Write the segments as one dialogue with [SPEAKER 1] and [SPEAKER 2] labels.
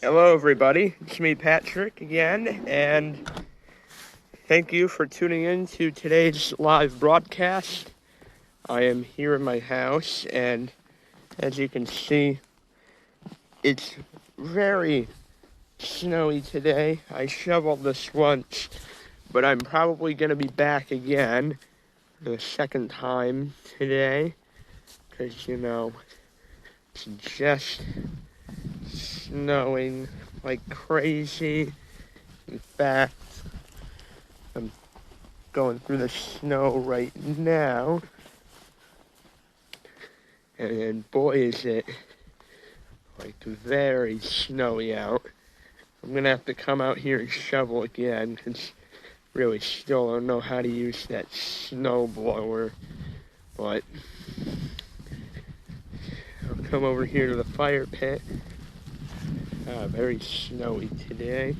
[SPEAKER 1] Hello everybody, it's me Patrick again, and thank you for tuning in to today's live broadcast. I am here in my house, and as you can see, it's very snowy today. I shoveled this once, but I'm probably going to be back again the second time today, because it's just snowing like crazy. In fact, I'm going through the snow right now, and boy is it like very snowy out. I'm gonna have to come out here and shovel again, because really still don't know how to use that snow blower, but I'll come over here to the fire pit. Very snowy today.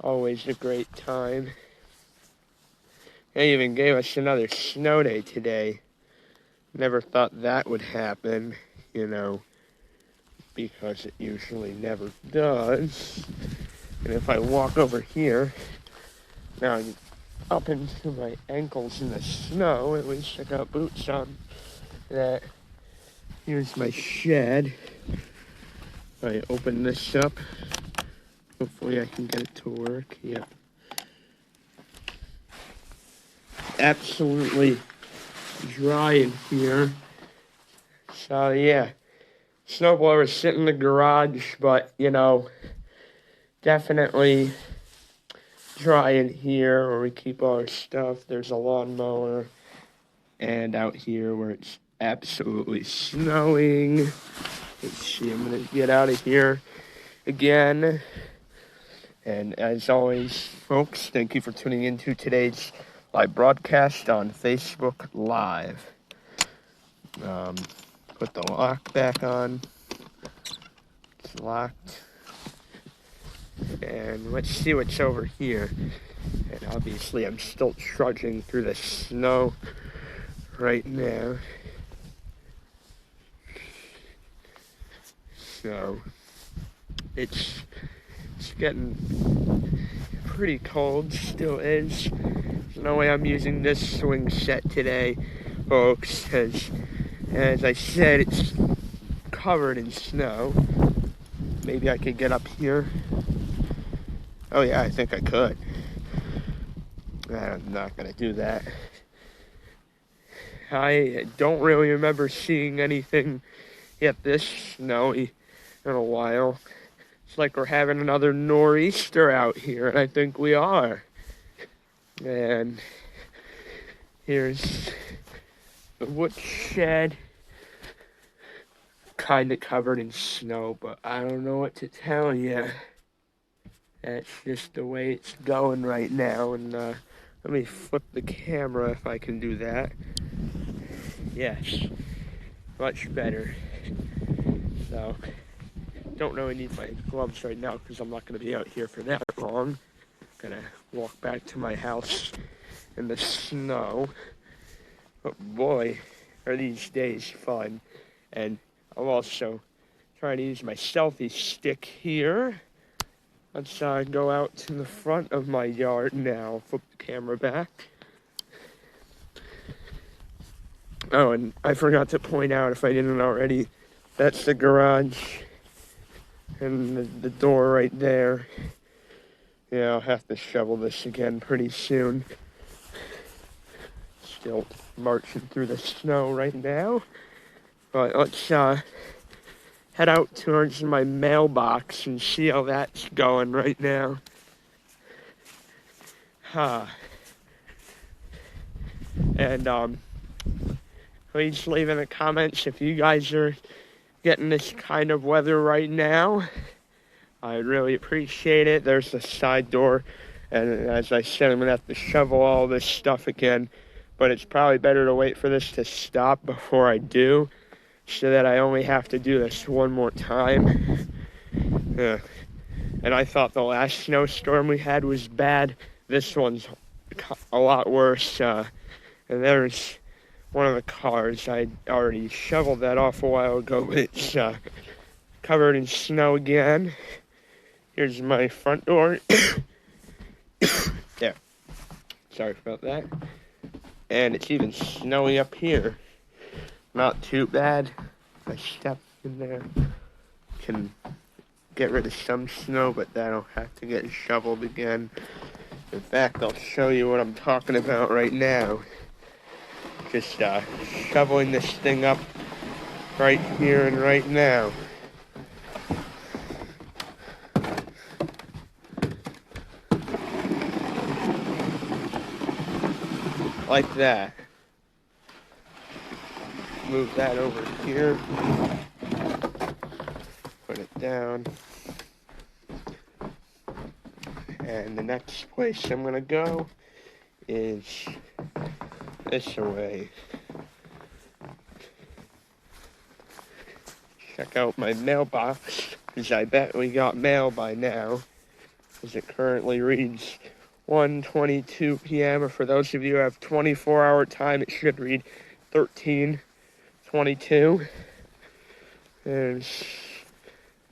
[SPEAKER 1] Always a great time. They even gave us another snow day today. Never thought that would happen, because it usually never does. And if I walk over here, now I'm up into my ankles in the snow. At least I got boots on. Here's my shed. I open this up. Hopefully I can get it to work. Yep. Absolutely dry in here. So yeah, snowblower is sitting in the garage, but definitely dry in here where we keep all our stuff. There's a lawnmower, and out here where it's absolutely snowing. Let's see, I'm gonna get out of here again. And as always, folks, thank you for tuning in to today's live broadcast on Facebook Live. Put the lock back on. It's locked. And let's see what's over here. And obviously I'm still trudging through the snow right now. So it's getting pretty cold, still is. There's no way I'm using this swing set today, folks, because as I said, it's covered in snow. Maybe I could get up here. Oh yeah, I think I could. I'm not gonna do that. I don't really remember seeing anything yet this snowy in a while. It's like we're having another nor'easter out here, and I think we are. And here's the wood shed, kind of covered in snow, but I don't know what to tell you. That's just the way it's going right now. And let me flip the camera if I can do that. Yes, much better. So, don't really need my gloves right now because I'm not going to be out here for that long. Gonna walk back to my house in the snow. But boy, are these days fun. And I'm also trying to use my selfie stick here. Let's go out to the front of my yard now. Flip the camera back. Oh, and I forgot to point out, if I didn't already, that's the garage. And the door right there. Yeah, I'll have to shovel this again pretty soon. Still marching through the snow right now. But let's head out towards my mailbox and see how that's going right now. And please leave in the comments if you guys are getting this kind of weather right now. I really appreciate it. There's the side door, and as I said, I'm gonna have to shovel all this stuff again, but it's probably better to wait for this to stop before I do, so that I only have to do this one more time. And I thought the last snowstorm we had was bad. This one's a lot worse, and there's one of the cars. I already shoveled that off a while ago, but it's covered in snow again. Here's my front door. There. Sorry about that. And it's even snowy up here. Not too bad. If I step in there, can get rid of some snow, but that'll have to get shoveled again. In fact, I'll show you what I'm talking about right now. Just shoveling this thing up right here and right now. Like that. Move that over here. Put it down. And the next place I'm gonna go is this way. Check out my mailbox, because I bet we got mail by now, as it currently reads 1:22 p.m. or for those of you who have 24-hour time, it should read 13:22. There's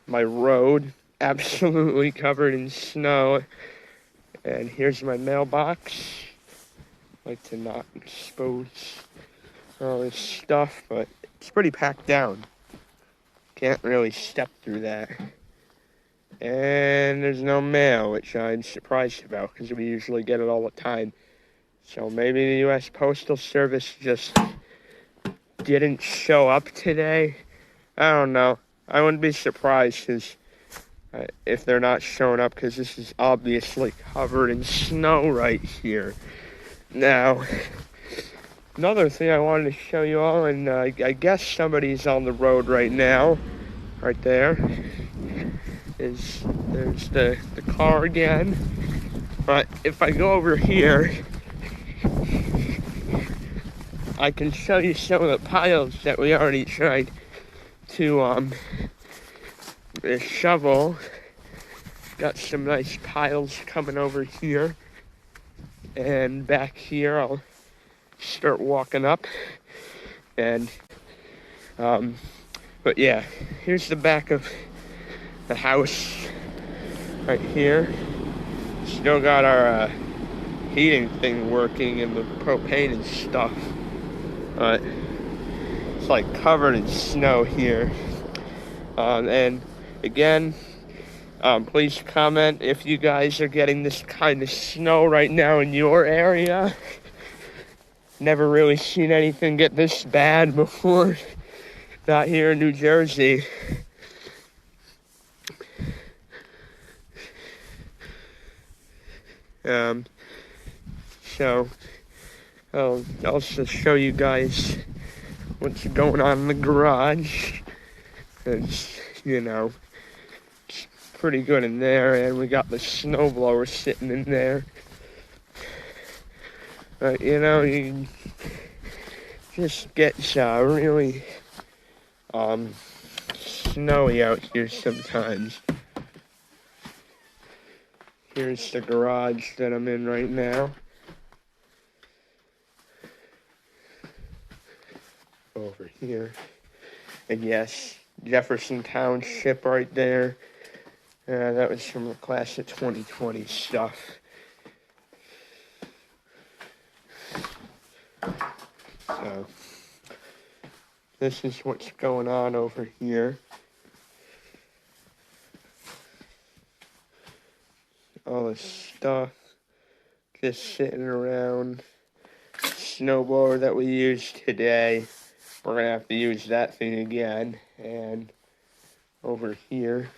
[SPEAKER 1] my road, absolutely covered in snow. And here's my mailbox. I like to not expose all this stuff, but it's pretty packed down. Can't really step through that. And there's no mail, which I'm surprised about, because we usually get it all the time. So maybe the U.S. Postal Service just didn't show up today. I don't know. I wouldn't be surprised if they're not showing up, because this is obviously covered in snow right here. Now, another thing I wanted to show you all, and I guess somebody's on the road right now. Right there. There's the car again. But if I go over here, I can show you some of the piles that we already tried to shovel. Got some nice piles coming over here. And back here I'll start walking up. And but yeah, here's the back of the house right here. Still got our heating thing working and the propane and stuff, but it's like covered in snow here. And again, please comment if you guys are getting this kind of snow right now in your area. Never really seen anything get this bad before. Not here in New Jersey. So I'll also show you guys what's going on in the garage. It's, it's pretty good in there, and we got the snowblower sitting in there. But you just gets really snowy out here sometimes. Here's the garage that I'm in right now. Over here. And yes, Jefferson Township right there. That was from the class of 2020 stuff. So, this is what's going on over here. All this stuff just sitting around. Snowblower that we used today. We're going to have to use that thing again. And over here,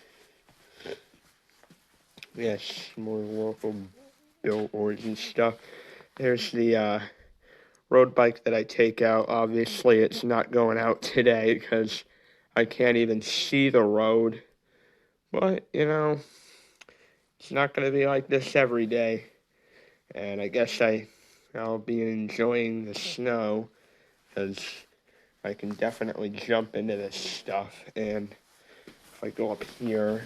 [SPEAKER 1] yes, more local billboards and stuff. There's the road bike that I take out. Obviously, it's not going out today because I can't even see the road. But, it's not going to be like this every day. And I guess I'll be enjoying the snow because I can definitely jump into this stuff. And if I go up here,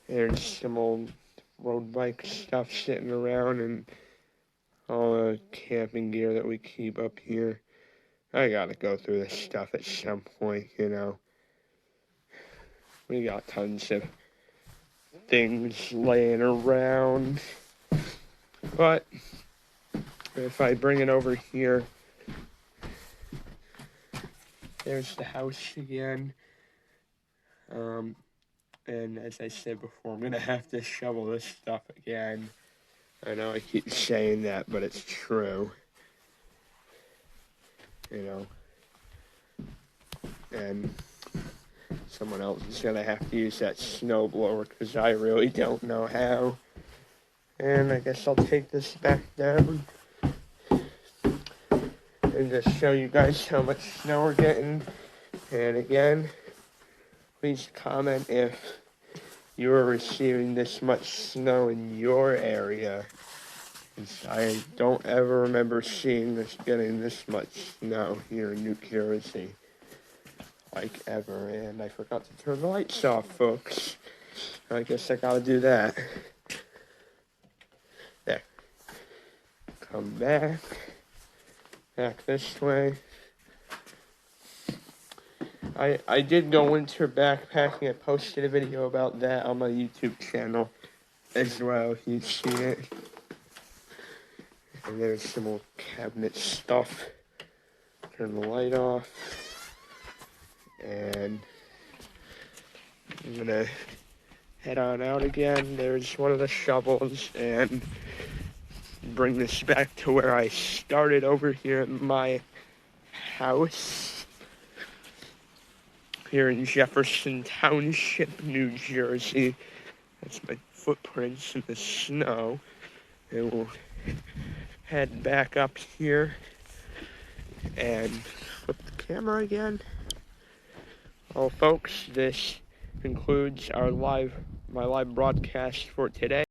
[SPEAKER 1] There's some old road bike stuff sitting around and all the camping gear that we keep up here. I gotta go through this stuff at some point, you know. We got tons of things laying around. But if I bring it over here, there's the house again. And as I said before, I'm gonna have to shovel this stuff again. I know I keep saying that, but it's true. You know. And someone else is gonna have to use that snowblower because I really don't know how. And I guess I'll take this back down and just show you guys how much snow we're getting. And again, please comment if you are receiving this much snow in your area. I don't ever remember getting this much snow here in New Jersey. Like ever. And I forgot to turn the lights off, folks. I guess I gotta do that. There. Come back this way. I did go winter backpacking. I posted a video about that on my YouTube channel as well, if you've seen it. And there's some old cabinet stuff. Turn the light off. And I'm gonna head on out again. There's one of the shovels, and bring this back to where I started over here at my house. Here in Jefferson Township, New Jersey. That's my footprints in the snow. And we'll head back up here and flip the camera again. Well, folks, this concludes my live broadcast for today.